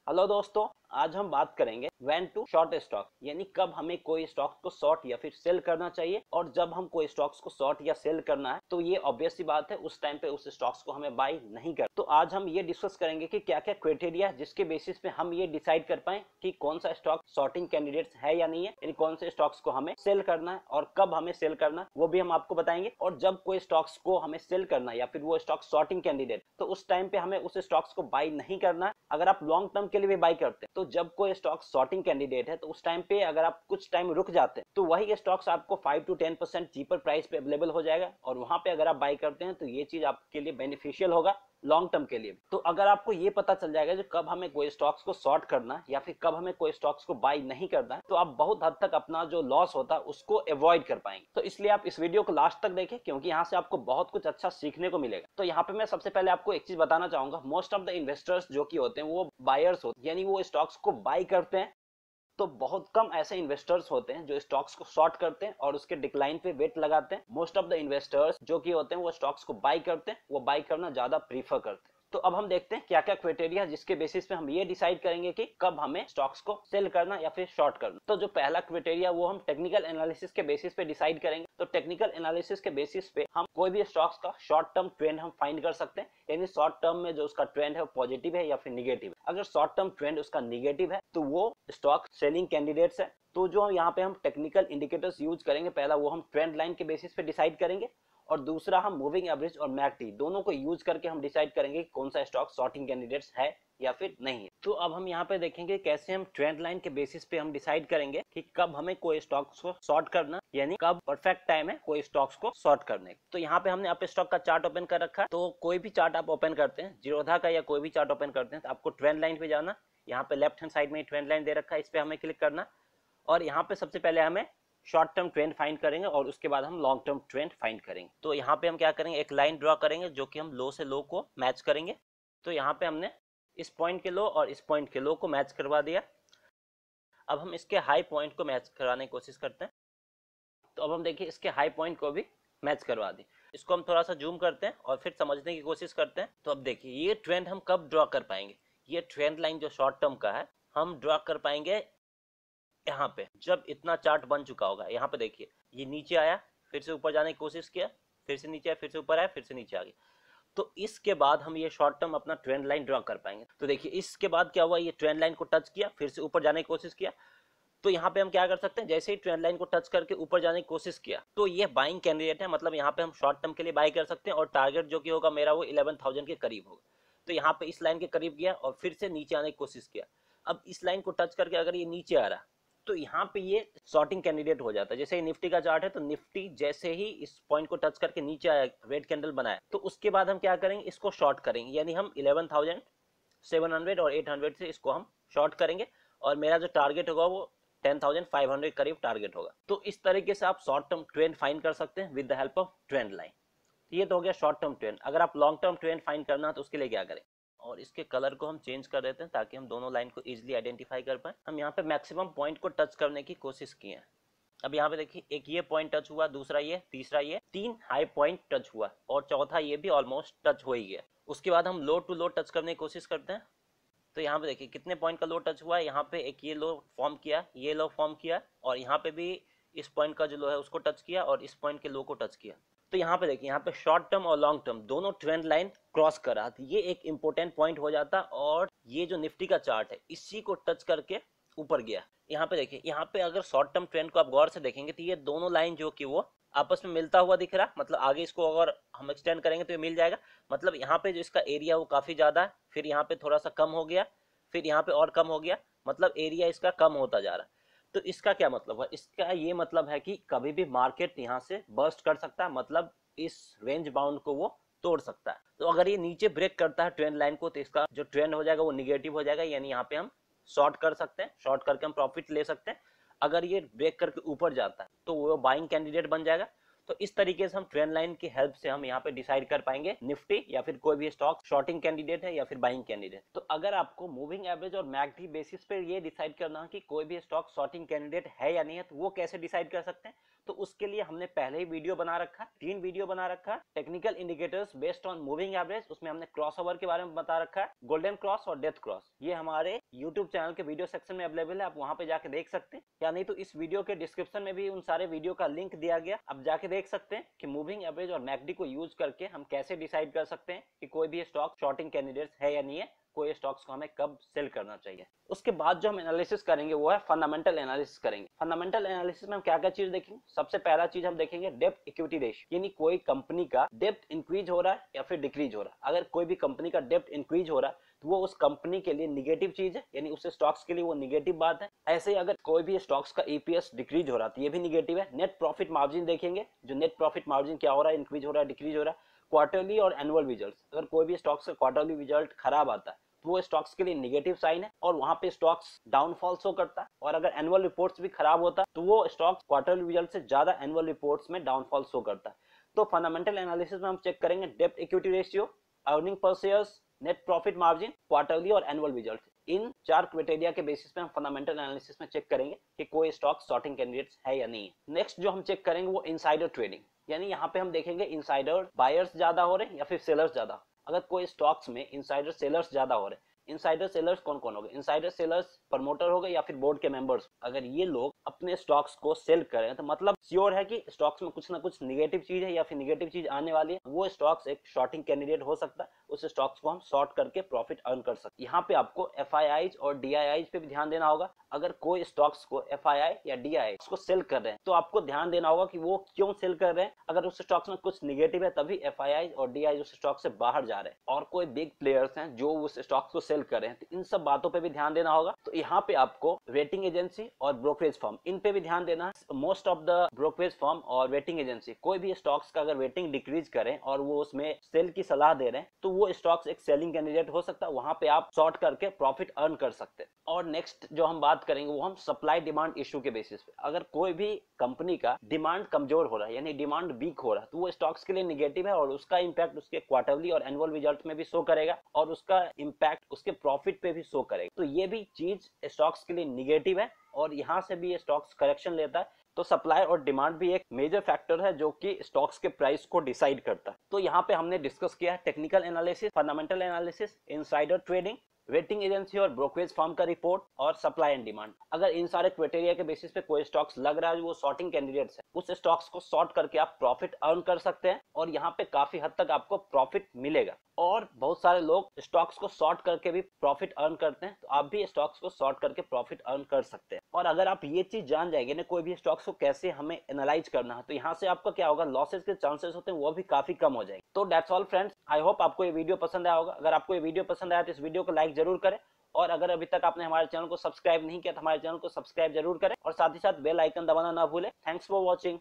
Hello दोस्तों, आज हम बात करेंगे व्हेन टू शॉर्ट स्टॉक, यानी कब हमें कोई स्टॉक को शॉर्ट या फिर सेल करना चाहिए। और जब हम कोई स्टॉक्स को शॉर्ट या सेल करना है तो ये ऑब्वियस सी बात है, उस टाइम पे उस स्टॉक्स को हमें बाय नहीं कर। तो आज हम ये डिस्कस करेंगे कि क्या क्या क्राइटेरिया है जिसके बेसिस पे हम ये डिसाइड कर पाए कि कौन सा स्टॉक शॉर्टिंग कैंडिडेट्स है या नहीं है, यानी कौन से स्टॉक्स को हमें सेल करना है और कब हमें सेल करना है वो भी हम आपको बताएंगे। और जब कोई स्टॉक्स को हमें सेल करना है या फिर वो स्टॉक शॉर्टिंग कैंडिडेट, तो उस टाइम पे हमें उस स्टॉक्स को बाय नहीं करना है। अगर आप लॉन्ग टर्म के लिए भी बाय करते हैं तो जब कोई स्टॉक शॉर्टिंग कैंडिडेट है तो उस टाइम पे अगर आप कुछ टाइम रुक जाते हैं तो वही स्टॉक्स आपको 5 to 10% चीपर प्राइस पे अवेलेबल हो जाएगा और वहां पे अगर आप बाय करते हैं तो ये चीज आपके लिए बेनिफिशियल होगा लॉन्ग टर्म के लिए। तो अगर आपको ये पता चल जाएगा कि कब हमें कोई स्टॉक्स को शॉर्ट करना है या फिर कब हमें कोई स्टॉक्स को बाय नहीं करना है, तो आप बहुत हद तक अपना जो लॉस होता है उसको अवॉइड कर पाएंगे। तो इसलिए आप इस वीडियो को लास्ट तक देखें, क्योंकि यहाँ से आपको बहुत कुछ अच्छा सीखने को मिलेगा। तो यहाँ पे मैं सबसे पहले आपको एक चीज बताना चाहूंगा, मोस्ट ऑफ द इन्वेस्टर्स जो कि होते हैं वो बायर्स होते हैं, यानी वो स्टॉक्स को बाय करते हैं। तो बहुत कम ऐसे इन्वेस्टर्स होते हैं जो स्टॉक्स को शॉर्ट करते हैं और उसके डिक्लाइन पे वेट लगाते हैं। मोस्ट ऑफ द इन्वेस्टर्स जो कि होते हैं वो स्टॉक्स को बाय करते हैं, वो बाय करना ज्यादा प्रीफर करते हैं। तो अब हम देखते हैं क्या क्या क्राइटेरिया जिसके बेसिस पे हम ये डिसाइड करेंगे कि कब हमें स्टॉक्स को सेल करना या फिर शॉर्ट करना। तो जो पहला क्राइटेरिया वो हम टेक्निकल एनालिसिस के बेसिस पे डिसाइड करेंगे। तो टेक्निकल एनालिसिस के बेसिस पे हम कोई भी स्टॉक्स का शॉर्ट टर्म ट्रेंड हम फाइंड कर सकते हैं, यानी शॉर्ट टर्म में जो उसका ट्रेंड है वो पॉजिटिव है या फिर निगेटिव है। अगर शॉर्ट टर्म ट्रेंड उसका निगेटिव है तो वो स्टॉक सेलिंग कैंडिडेट्स है। तो जो यहाँ पे हम टेक्निकल इंडिकेटर्स यूज करेंगे, पहला वो हम ट्रेंड लाइन के बेसिस पे डिसाइड करेंगे और दूसरा हम मूविंग एवरेज और मैकडी दोनों को यूज करके हम डिसाइड करेंगे कि कौन सा स्टॉक शॉर्टिंग कैंडिडेट्स है या फिर नहीं है। तो अब हम यहाँ पे देखेंगे कैसे हम ट्रेंड लाइन के बेसिस पे हम डिसाइड करेंगे कि कब हमें कोई स्टॉक्स को शॉर्ट करना, यानी कब परफेक्ट टाइम है कोई स्टॉक्स को शॉर्ट करने। तो यहाँ पे हमने अपने स्टॉक का चार्ट ओपन कर रखा है। तो कोई भी चार्ट आप ओपन करते हैं, जीरोधा का या कोई भी चार्ट ओपन करते हैं, तो आपको ट्रेंड लाइन पे जाना। यहाँ पे लेफ्ट हैंड साइड में ट्रेंड लाइन दे रखा है, इस पे हमें क्लिक करना और यहाँ पे सबसे पहले हमें शॉर्ट टर्म ट्रेंड फाइंड करेंगे और उसके बाद हम लॉन्ग टर्म ट्रेंड फाइंड करेंगे। तो यहाँ पे हम क्या करेंगे, एक लाइन ड्रॉ करेंगे जो कि हम लो से लो को मैच करेंगे। तो यहाँ पे हमने इस पॉइंट के लो और इस पॉइंट के लो को मैच करवा दिया। अब हम इसके हाई पॉइंट को मैच कराने की कोशिश करते हैं। तो अब हम देखिए इसके हाई पॉइंट को भी मैच करवा दी। इसको हम थोड़ा सा जूम करते हैं और फिर समझने की कोशिश करते हैं। तो अब देखिए ये ट्रेंड हम कब ड्रॉ कर पाएंगे, ये ट्रेंड लाइन जो शॉर्ट टर्म का है हम ड्रॉ कर पाएंगे यहाँ पे जब इतना चार्ट बन चुका होगा। यहाँ पे देखिए ये नीचे आया, फिर से ऊपर जाने की कोशिश किया, फिर से नीचे आया, फिर से ऊपर आया, फिर से नीचे आ गया। तो इसके बाद हम ये शॉर्ट टर्म अपना ट्रेंड लाइन ड्रॉ कर पाएंगे। तो देखिए इसके बाद क्या हुआ, ये ट्रेंड लाइन को टच किया, फिर से ऊपर जाने की कोशिश किया। तो यहाँ पे हम क्या कर सकते हैं, जैसे ही ट्रेंड लाइन को टच करके ऊपर जाने की कोशिश किया तो ये बाइंग कैंडिडेट है, मतलब यहाँ पे हम शॉर्ट टर्म के लिए बाय कर सकते हैं और टारगेट जो कि होगा मेरा वो 11,000 के करीब होगा। तो यहाँ पे इस लाइन के करीब गया और फिर से नीचे आने की कोशिश किया। अब इस लाइन को टच करके अगर ये नीचे आ रहा तो यहाँ पे ये शॉर्टिंग कैंडिडेट हो जाता है। जैसे निफ्टी का चार्ट है तो निफ्टी जैसे ही इस पॉइंट को टच करके नीचे आया, रेड कैंडल बनाया, तो उसके बाद हम क्या करेंगे, इसको शॉर्ट करेंगे, यानी हम 11,700 और 800 से इसको हम शॉर्ट करेंगे और मेरा जो टारगेट होगा वो 10,500 करीब टारगेट होगा। तो इस तरीके से आप शॉर्ट टर्म ट्रेंड फाइंड कर सकते हैं with the help of trend line. ये तो हो गया शॉर्ट टर्म ट्रेंड। अगर आप लॉन्ग टर्म ट्रेंड फाइंड करना है तो उसके लिए क्या करें, और इसके कलर को हम चेंज कर देते हैं ताकि हम दोनों लाइन को इजीली आइडेंटिफाई कर पाए। हम यहाँ पे मैक्सिमम पॉइंट को टच करने की कोशिश किए हैं। अब यहाँ पे देखिए एक ये पॉइंट टच हुआ, दूसरा ये, तीसरा ये, 3 हाई पॉइंट टच हुआ और चौथा ये भी ऑलमोस्ट टच हो ही गया। उसके बाद हम लो टू लो टच करने की कोशिश करते हैं। तो यहाँ पे देखिए कितने पॉइंट का लो टच हुआ है, यहाँ पे एक ये लो फॉर्म किया, ये लो फॉर्म किया और यहाँ पे भी इस पॉइंट का जो लो है उसको टच किया और इस पॉइंट के लो को टच किया। तो यहाँ पे देखिए यहाँ पे शॉर्ट टर्म और लॉन्ग टर्म दोनों ट्रेंड लाइन क्रॉस कर रहा था, ये एक इंपॉर्टेंट पॉइंट हो जाता और ये जो निफ्टी का चार्ट है इसी को टच करके ऊपर गया। यहाँ पे देखिए यहाँ पे अगर शॉर्ट टर्म ट्रेंड को आप गौर से देखेंगे तो ये दोनों लाइन जो कि वो आपस में मिलता हुआ दिख रहा, मतलब आगे इसको अगर हम एक्सटेंड करेंगे तो ये मिल जाएगा। मतलब यहाँ पे जो इसका एरिया वो काफी ज्यादा है, फिर यहाँ पे थोड़ा सा कम हो गया, फिर यहाँ पे और कम हो गया, मतलब एरिया इसका कम होता जा रहा है। तो इसका क्या मतलब है, इसका ये मतलब है कि कभी भी मार्केट यहाँ से बर्स्ट कर सकता है, मतलब इस रेंज बाउंड को वो तोड़ सकता है। तो अगर ये नीचे ब्रेक करता है ट्रेंड लाइन को तो इसका जो ट्रेंड हो जाएगा वो निगेटिव हो जाएगा, यानी यहाँ पे हम शॉर्ट कर सकते हैं, शॉर्ट करके हम प्रॉफिट ले सकते हैं। अगर ये ब्रेक करके ऊपर जाता है तो वो बाइंग कैंडिडेट बन जाएगा। तो इस तरीके से हम ट्रेंड लाइन की हेल्प से हम यहाँ पे डिसाइड कर पाएंगे निफ्टी या फिर कोई भी स्टॉक शॉर्टिंग कैंडिडेट है या फिर बाइंग कैंडिडेट। तो अगर आपको मूविंग एवरेज और मैकडी बेसिस पे ये डिसाइड करना है कि कोई भी स्टॉक शॉर्टिंग कैंडिडेट है या नहीं है, तो वो कैसे डिसाइड कर सकते हैं। तो उसके लिए हमने पहले ही वीडियो बना रखा है, 3 वीडियो बना रखा है। Technical indicators based on moving average, उसमें हमने क्रॉसओवर के बारे में बता रखा है, गोल्डन क्रॉस और डेथ क्रॉस। ये हमारे यूट्यूब चैनल के वीडियो सेक्शन में अवेलेबल है, आप वहां पे जाके देख सकते हैं, या नहीं तो इस वीडियो के डिस्क्रिप्शन में भी उन सारे वीडियो का लिंक दिया गया, आप जाके देख सकते हैं कि मूविंग एवरेज और मैकडी को यूज करके हम कैसे डिसाइड कर सकते हैं कि कोई भी स्टॉक शॉर्टिंग कैंडिडेट्स है या नहीं है, कोई स्टॉक्स को हमें कब सेल करना चाहिए। उसके बाद जो हम एनालिसिस करेंगे वो है फंडामेंटल एनालिसिस करेंगे। फंडामेंटल एनालिसिस में हम क्या क्या चीज देखेंगे? सबसे पहला चीज हम देखेंगे डेब्ट इक्विटी रेशियो, यानी कोई कंपनी का डेब्ट इंक्रीज हो रहा है या फिर डिक्रीज हो रहा है। अगर कोई भी कंपनी का डेब्ट इंक्रीज हो रहा है तो वो उस कंपनी के लिए निगेटिव चीज है, यानी उस स्टॉक्स के लिए वो निगेटिव बात है। ऐसे ही अगर कोई भी स्टॉक्स का ईपीएस डिक्रीज हो रहा है तो ये भी निगेटिव है। नेट प्रॉफिट मार्जिन देखेंगे, जो नेट प्रॉफिट मार्जिन क्या हो रहा है, इंक्रीज हो रहा है, डिक्रीज हो रहा है। क्वार्टरली और एनुअल रिजल्ट, अगर कोई भी स्टॉक्स का क्वार्टरली रिजल्ट खराब आता है तो वो स्टॉक्स के लिए निगेटिव साइन है और वहां पे स्टॉक्स डाउनफॉल शो करता है। और अगर एनुअल रिपोर्ट्स भी खराब होता है तो वो स्टॉक्स क्वार्टरली रिजल्ट से ज्यादा एनुअल रिपोर्ट्स में डाउनफॉल शो करता है। तो फंडामेंटल एनालिसिस में हम चेक करेंगे डेब्ट equity ratio, earning per shares, net profit margin, quarterly और एनुअल रिजल्ट। इन 4 क्राइटेरिया के बेसिस पे हम फंडामेंटल एनालिसिस में चेक करेंगे कि कोई स्टॉक शॉर्टिंग कैंडिडेट्स है या नहीं है। नेक्स्ट जो हम चेक करेंगे वो इनसाइडर ट्रेडिंग, यानी यहाँ पे हम देखेंगे इनसाइडर बायर्स ज्यादा हो रहे हैं या फिर सेलर्स ज्यादा। अगर कोई स्टॉक्स में इनसाइडर सेलर्स ज्यादा हो रहे हैं, इनसाइडर सेलर्स कौन कौन हो गए? इनसाइडर सेलर्स प्रमोटर हो गए या फिर बोर्ड के मेंबर्स। अगर ये लोग अपने स्टॉक्स को सेल करें तो मतलब श्योर है कि स्टॉक्स में कुछ ना कुछ निगेटिव चीज है या फिर निगेटिव चीज आने वाली है। वो स्टॉक्स एक शॉर्टिंग कैंडिडेट हो सकता है, उस स्टॉक्स को हम शॉर्ट करके प्रॉफिट अर्न कर सकते हैं। यहाँ पे आपको एफआईआईज और डीआईआईज पे भी ध्यान देना होगा। अगर कोई स्टॉक्स को एफआईआई या डीआईआई को सेल कर रहे हैं तो आपको ध्यान देना होगा कि वो क्यों सेल कर रहे हैं। अगर उस स्टॉक्स में कुछ निगेटिव है तभी एफआईआई और डीआईआई उस स्टॉक से बाहर जा रहे हैं, और कोई बिग प्लेयर्स हैं जो उस स्टॉक्स को सेल कर रहे हैं, तो इन सब बातों पे भी ध्यान देना होगा। तो यहाँ पे आपको रेटिंग एजेंसी और ब्रोकरेज फर्म, इन पे भी ध्यान देना है। Most of the brokerage firm और रेटिंग एजेंसी कोई भी स्टॉक्स का अगर रेटिंग डिक्रीज करें और वो उसमें सेल की सलाह दे रहे हैं तो वो स्टॉक्स एक सेलिंग कैंडिडेट हो सकता है, वहां पे आप शॉर्ट करके प्रॉफिट अर्न कर सकते हैं। और नेक्स्ट जो हम बात करेंगे वो हम सप्लाई डिमांड इशू के बेसिस पे। अगर कोई भी कंपनी का डिमांड कमजोर हो रहा है यानी डिमांड वीक हो रहा है तो वो स्टॉक्स के लिए निगेटिव है और उसका इंपैक्ट उसके क्वार्टरली और एनुअल रिजल्ट में भी शो करेगा और उसका इंपैक्ट उसके प्रॉफिट पे भी शो करेगा। तो ये भी चीज स्टॉक्स के लिए निगेटिव है और यहाँ से भी ये स्टॉक्स करेक्शन लेता है। तो सप्लाई और डिमांड भी एक मेजर फैक्टर है जो कि स्टॉक्स के प्राइस को डिसाइड करता है। तो यहाँ पे हमने डिस्कस किया है technical analysis, fundamental analysis, insider trading, rating agency और ब्रोकरेज फर्म का रिपोर्ट और सप्लाई एंड डिमांड। अगर इन सारे क्राइटेरिया के बेसिस पे कोई स्टॉक्स लग रहा है वो शॉर्टिंग कैंडिडेट्स है, उस स्टॉक्स को शॉर्ट करके आप प्रॉफिट अर्न कर सकते हैं और यहाँ पे काफी हद तक आपको प्रॉफिट मिलेगा। और बहुत सारे लोग स्टॉक्स को शॉर्ट करके भी प्रॉफिट अर्न करते हैं, तो आप भी स्टॉक्स को शॉर्ट करके प्रॉफिट अर्न कर सकते हैं। और अगर आप ये चीज जान जाएंगे ना कोई भी स्टॉक्स को कैसे हमें एनालाइज करना है, तो यहाँ से आपका क्या होगा, लॉसेस के चांसेस होते हैं वो भी काफी कम हो जाएंगे। तो that's all friends, I hope आपको ये वीडियो पसंद आया होगा। अगर आपको ये वीडियो पसंद आया तो इस वीडियो को लाइक जरूर करें, और अगर अभी तक आपने हमारे चैनल को सब्सक्राइब नहीं किया तो हमारे चैनल को सब्सक्राइब जरूर करें और साथ ही साथ बेल आइकन दबाना ना भूलें। Thanks for watching.